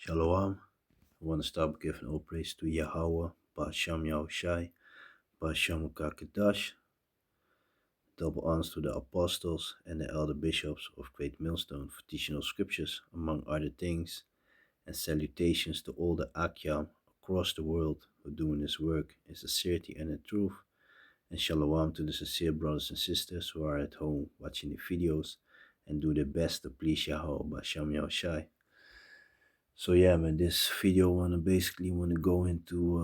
Shalom. I want to start by giving all praise to Yahweh, Ba'Sham Yahushai, Ba'Sham Kakadash. Double honors to the apostles and the elder bishops of Great Millstone for teaching of scriptures, among other things, and salutations to all the Akyam across the world who are doing this work in sincerity and in truth. And shalom to the sincere brothers and sisters who are at home watching the videos and do their best to please Yahweh, Ba'Sham Yahushai. So yeah, man, this video wanna go into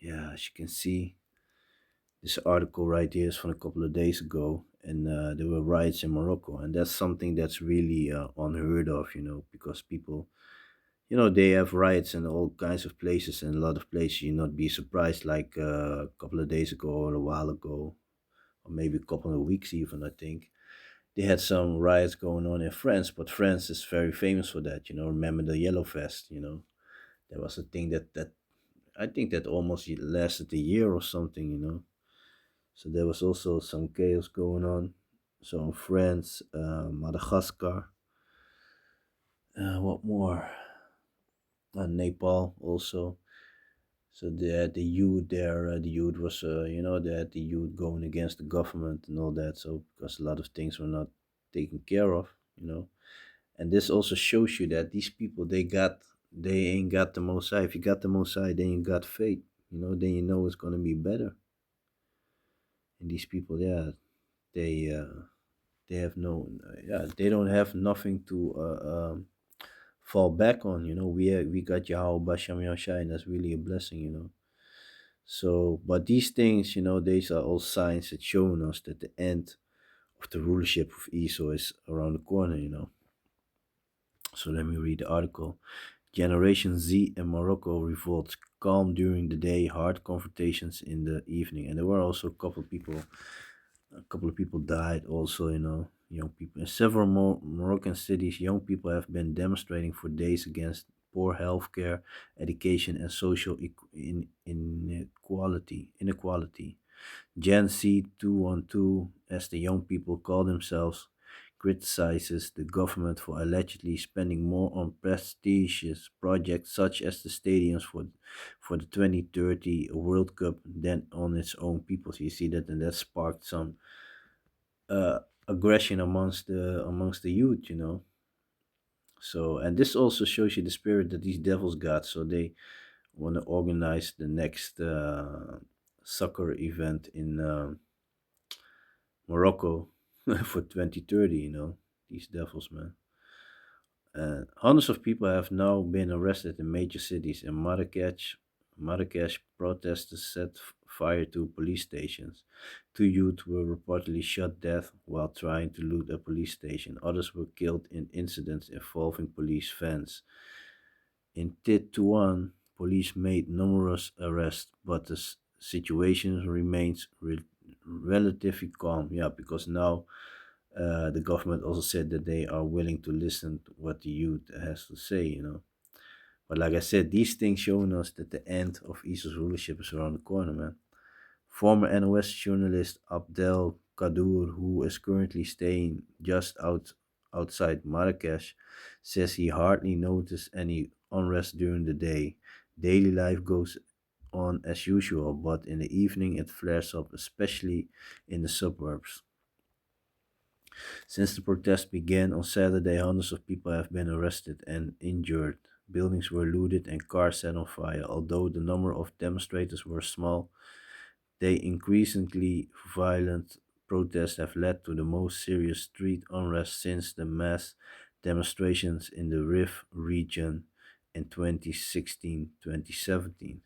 as you can see, this article right here is from a couple of days ago, and there were riots in Morocco, and that's something that's really unheard of, because people, they have riots in all kinds of places, and a lot of places you not be surprised, like a couple of days ago or a while ago, or maybe a couple of weeks even, I think. They had some riots going on in France, but France is very famous for that, remember the Yellow Vest, There was a thing that I think that almost lasted a year or something. So there was also some chaos going on. So in France, Madagascar, what more? Nepal also. So they had the youth there. The youth was, they had the youth going against the government and all that. So because a lot of things were not taken care of. And this also shows you that these people they ain't got the most high. If you got the most high, then you got faith. Then you know it's gonna be better. And these people, yeah, they they have no, they don't have nothing to fall back on. We got Yahweh Basham Yahshai, and that's really a blessing. So, but these things, these are all signs that showing us that the end of the rulership of Esau is around the corner. So let me read the article. Generation Z in Morocco revolts, calm during the day, hard confrontations in the evening. And there were also a couple of people died also, young people. In several Moroccan cities, young people have been demonstrating for days against poor healthcare, education, and social inequality. Gen Z 212, as the young people call themselves, criticizes the government for allegedly spending more on prestigious projects such as the stadiums for the 2030 World Cup than on its own people. So you see that, and that sparked some uh, aggression amongst the youth. So, and this also shows you the spirit that these devils got. So they want to organize the next soccer event in Morocco for 2030. These devils, man. Hundreds of people have now been arrested in major cities. In Marrakesh, protesters set fire to police stations. Two youth were reportedly shot dead while trying to loot a police station. Others were killed in incidents involving police vans. In Tétouan, police made numerous arrests, but the situation remains relatively calm. Yeah, because now the government also said that they are willing to listen to what the youth has to say. But like I said, these things showing us that the end of Esau's rulership is around the corner, man. Former NOS journalist Abdel Kadur, who is currently staying just outside Marrakesh, says he hardly noticed any unrest during the day. Daily life goes on as usual, but in the evening it flares up, especially in the suburbs. Since the protest began on Saturday, hundreds of people have been arrested and injured. Buildings were looted and cars set on fire. Although the number of demonstrators were small, they increasingly violent protests have led to the most serious street unrest since the mass demonstrations in the Rif region in 2016-2017.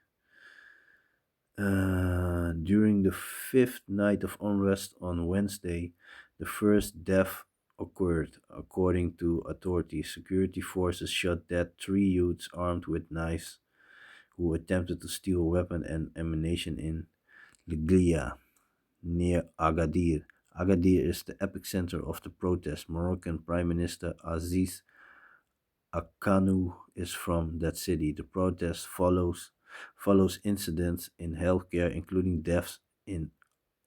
During the fifth night of unrest on Wednesday, the first death occurred. According to authorities, security forces shot dead three youths armed with knives who attempted to steal weapons and ammunition in Liglia, near Agadir. Agadir is the epicenter of the protest. Moroccan Prime Minister Aziz Akanu is from that city. The protest follows incidents in healthcare, including deaths in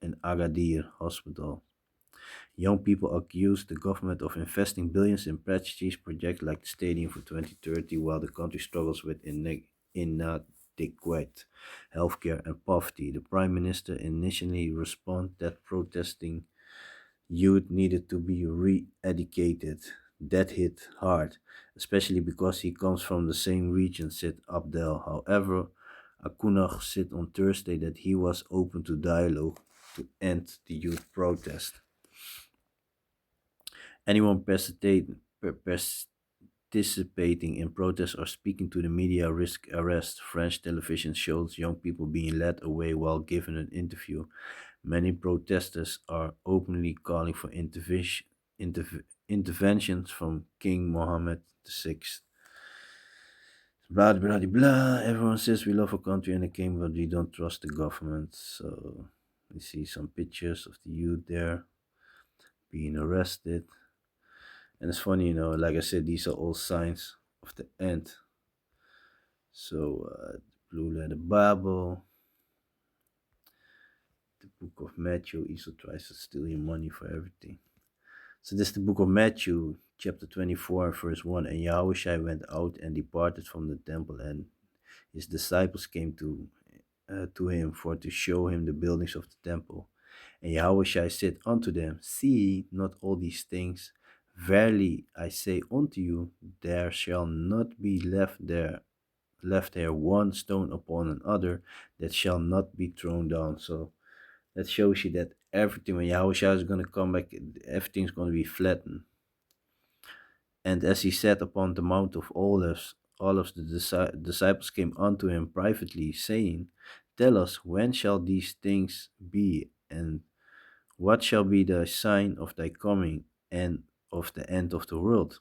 Agadir hospital. Young people accuse the government of investing billions in prestigious projects like the stadium for 2030, while the country struggles with inadequate healthcare and poverty. The prime minister initially responded that protesting youth needed to be re-educated. That hit hard, especially because he comes from the same region, said Abdel. However, Akunach said on Thursday that he was open to dialogue to end the youth protest. Anyone participating in protests or speaking to the media risk arrest. French television shows young people being led away while giving an interview. Many protesters are openly calling for interventions from King Mohammed VI. Blah, blah, blah, blah. Everyone says we love our country and the king, but we don't trust the government. So we see some pictures of the youth there being arrested. And it's funny, like I said, these are all signs of the end. So, Blue Letter Bible, the book of Matthew, Esau tries to steal your money for everything. So, this is the book of Matthew, chapter 24, verse 1. And Yahushua went out and departed from the temple, and his disciples came to him for to show him the buildings of the temple. And Yahushua said unto them, see not all these things. Verily I say unto you, there shall not be left here one stone upon another that shall not be thrown down. So that shows you that everything, when Yahushua is going to come back, everything's going to be flattened. And as he sat upon the Mount of Olives, all of the disciples came unto him privately, saying, tell us, when shall these things be, and what shall be the sign of thy coming and of the end of the world?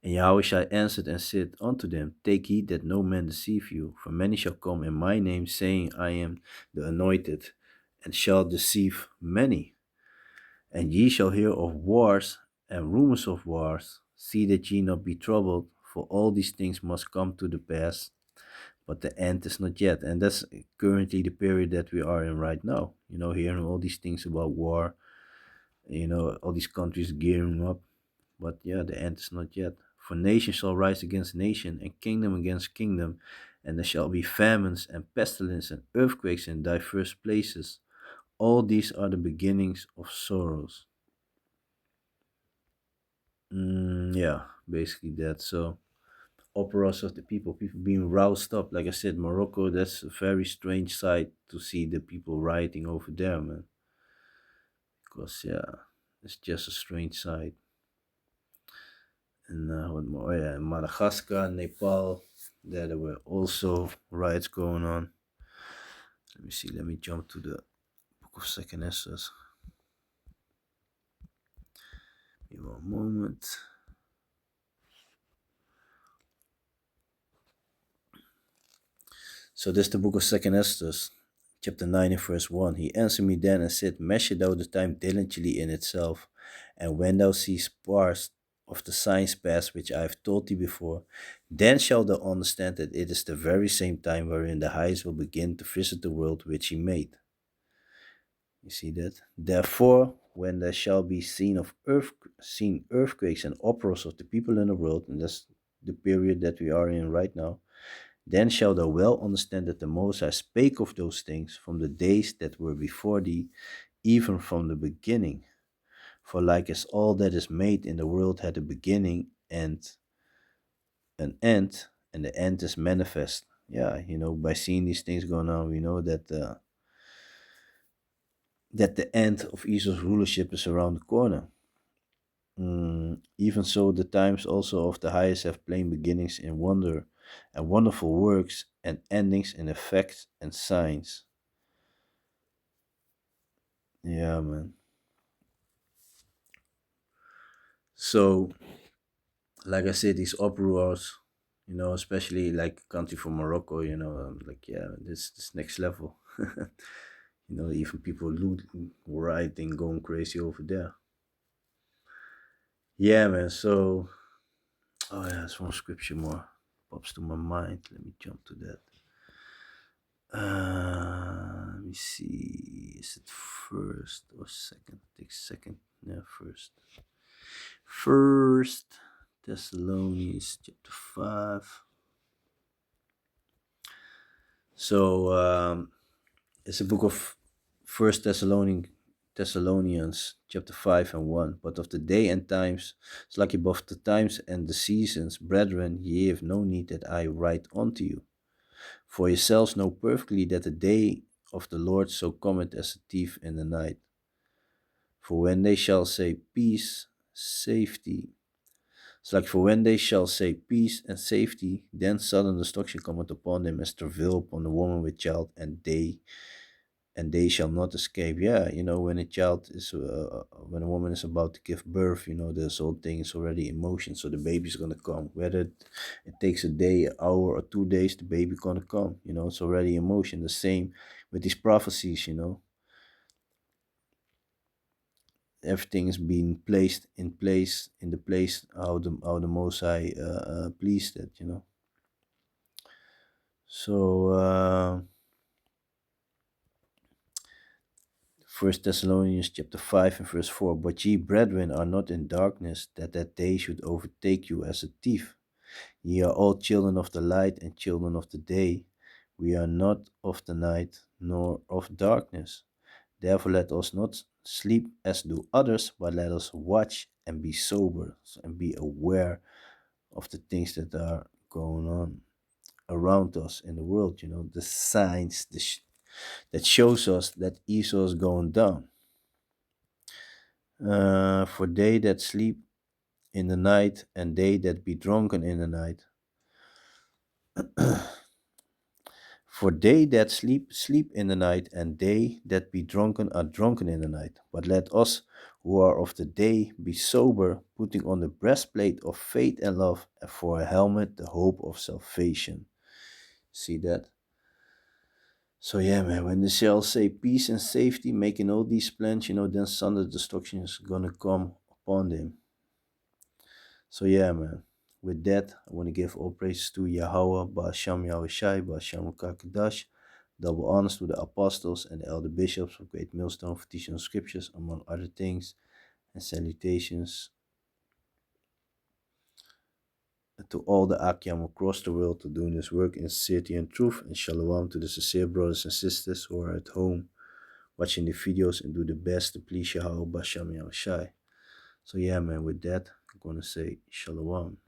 And Yahushua answered and said unto them, take heed that no man deceive you, for many shall come in my name, saying, I am the anointed, and shall deceive many. And ye shall hear of wars and rumors of wars. See that ye not be troubled, for all these things must come to the pass, but the end is not yet. And that's currently the period that we are in right now. Hearing all these things about war, all these countries gearing up. But yeah, the end is not yet. For nation shall rise against nation, and kingdom against kingdom, and there shall be famines and pestilence and earthquakes in diverse places. All these are the beginnings of sorrows. Yeah, basically that. So, operas of the people being roused up. Like I said, Morocco, that's a very strange sight to see the people rioting over there, man. Because, yeah, it's just a strange sight. And what more? Oh, yeah, in Madagascar, Nepal, there were also riots going on. Let me see. Let me jump to the Book of Second Esdras. Give me one moment. So this is the Book of Second Esdras, chapter 9 and verse 1. He answered me then and said, measure thou the time diligently in itself, and when thou seest parts of the signs pass which I have told thee before, then shalt thou understand that it is the very same time wherein the highest will begin to visit the world which he made. You see that? Therefore, when there shall be seen earthquakes and uproars of the people in the world, and that's the period that we are in right now, then shalt thou well understand that the Most High spake of those things from the days that were before thee, even from the beginning. For like as all that is made in the world had a beginning and an end, and the end is manifest. Yeah, by seeing these things going on, we know that the end of Esau's rulership is around the corner. Even so, the times also of the highest have plain beginnings in wonder and wonderful works, and endings in effects and signs. Yeah, man. So, like I said, these uproars, especially like a country from Morocco, like, yeah, this next level. Even people looting, rioting, going crazy over there. Yeah, man. So, oh yeah, there's one scripture more pops to my mind. Let me jump to that. Let me me see. Is it first or second? I think second. Yeah, first. First Thessalonians chapter 5. So it's a book of First Thessalonians chapter 5 and 1. But of the day and times, it's like above the times and the seasons, brethren, ye have no need that I write unto you. For yourselves know perfectly that the day of the Lord so cometh as a thief in the night. For when they shall say peace, safety. It's like for when they shall say peace and safety, then sudden destruction cometh upon them as travail upon a woman with child, and they shall not escape. Yeah, when a child is, when a woman is about to give birth, this whole thing is already in motion. So the baby's gonna come. Whether it takes a day, an hour, or 2 days, the baby gonna come. It's already in motion. The same with these prophecies. Everything is being placed in place, in the place how the Most High pleased it. So. First Thessalonians chapter 5 and verse 4. But ye, brethren, are not in darkness, that day should overtake you as a thief. Ye are all children of the light and children of the day. We are not of the night, nor of darkness. Therefore let us not sleep as do others, but let us watch and be sober, and be aware of the things that are going on around us in the world. The signs that shows us that Esau is going down. For they that sleep in the night, and they that be drunken in the night. For they that sleep, sleep in the night, and they that be drunken are drunken in the night. But let us who are of the day be sober, putting on the breastplate of faith and love, and for a helmet the hope of salvation. See that? So yeah, man, when they shall say peace and safety, making all these plans, then sudden destruction is gonna come upon them. So yeah, man. With that, I want to give all praises to Yahweh, Ba'asham Yahushai, Ba'asham Kakadash, double honors to the apostles and the elder bishops of Great Millstone for teaching the scriptures, among other things, and salutations to all the Akyam across the world to doing this work in sincerity and truth, and shalom to the sincere brothers and sisters who are at home watching the videos and do the best to please Yahweh, Ba'asham Yahushai. So yeah, man, with that, I'm going to say shalom.